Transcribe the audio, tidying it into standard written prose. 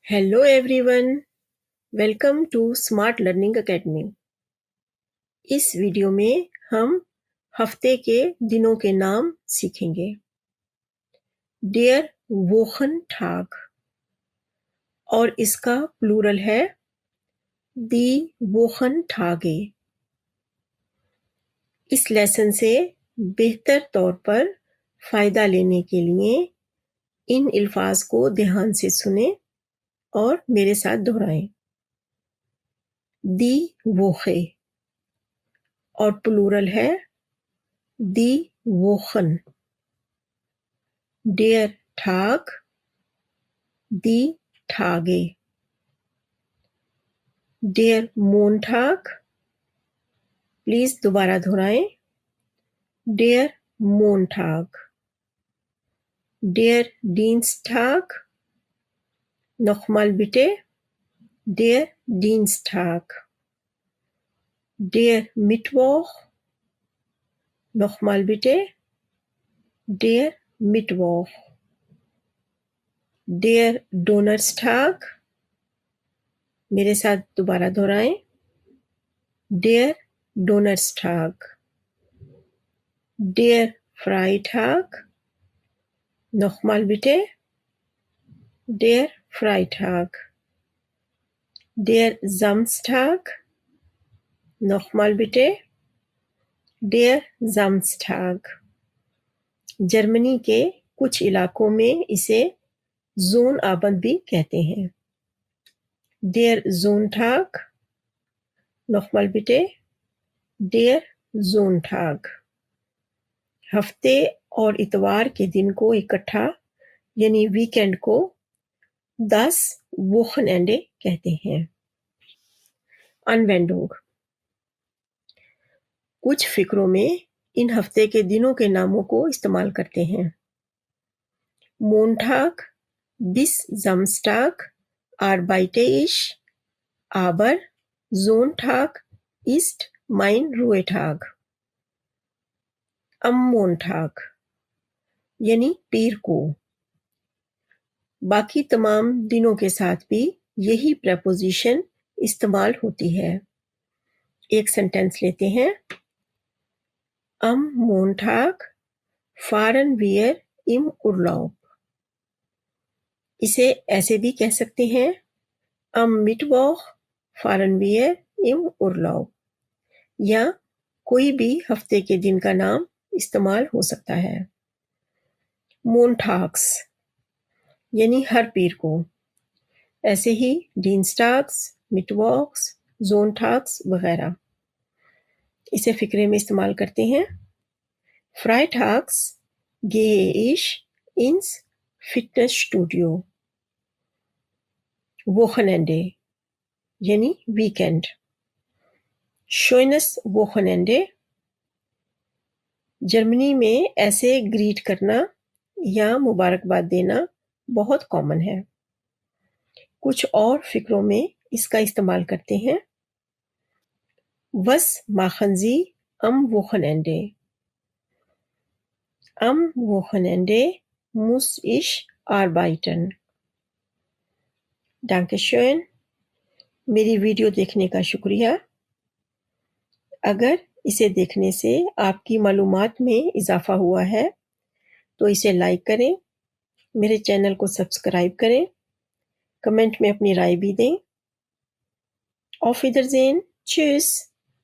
Hello everyone, welcome to smart learning academy. इस video में हम हफ्ते के दिनों के नाम सीखेंगे। डियर वोखन ठाग और इसका प्लूरल है दी वोखन ठागे। इस लेसन से बेहतर तौर पर फ़ायदा लेने के लिए इन अल्फाज को ध्यान से सुने और मेरे साथ दोहराएं। दी वोखे और प्लूरल है दी वोखन। डेयर ठाग, दी ठागे। डेयर मोनठाग, प्लीज दोबारा दोहराएं। डेयर मोनठाग। डेयर dienstag, nochmal bitte. Der Dienstag. Der Mittwoch, nochmal bitte. Der Mittwoch. Der Donnerstag, मेरे साथ दोबारा दोहराएं। Der Donnerstag. Der Freitag, nochmal bitte. Der Freitag. Der Samstag, nochmal bitte. Der Samstag. Germany के कुछ इलाकों में इसे जोन आबंद भी कहते हैं। Der Sonntag, nochmal bitte. Der Sonntag. हफ्ते और इतवार के दिन को इकट्ठा यानी वीकेंड को 10 वोखनएंडे कहते हैं। अनवेंडोग। कुछ फिक्रों में इन हफ्ते के दिनों के नामों को इस्तेमाल करते हैं। मोंटाग bis Samstag arbeite ich, aber Sonntag ist mein Ruhetag. am Montag यानी पीर को। बाकी तमाम दिनों के साथ भी यही प्रेपोजिशन इस्तेमाल होती है। एक सेंटेंस लेते हैं। am Montag fahren wir im Urlaub. इसे ऐसे भी कह सकते हैं। am Mittwoch fahren wir im Urlaub. या कोई भी हफ्ते के दिन का नाम इस्तेमाल हो सकता है। Montags यानी हर पीर को। ऐसे ही Dienstags, Mittwochs, Sonntags वगैरह। इसे फिक्रे में इस्तेमाल करते हैं। Freitags gehe ich ins Fitnessstudio. Wochenende यानी वीकेंड। Schönes Wochenende जर्मनी में ऐसे ग्रीट करना या मुबारकबाद देना बहुत कॉमन है। कुछ और फिक्रों में इसका इस्तेमाल करते हैं। Was machen Sie am Wochenende? Am Wochenende muss ich arbeiten. Dankeschön. मेरी वीडियो देखने का शुक्रिया। अगर इसे देखने से आपकी मालूमात में इजाफा हुआ है तो इसे लाइक करें, मेरे चैनल को सब्सक्राइब करें, कमेंट में अपनी राय भी दें। Auf Wiedersehen. Tschüss.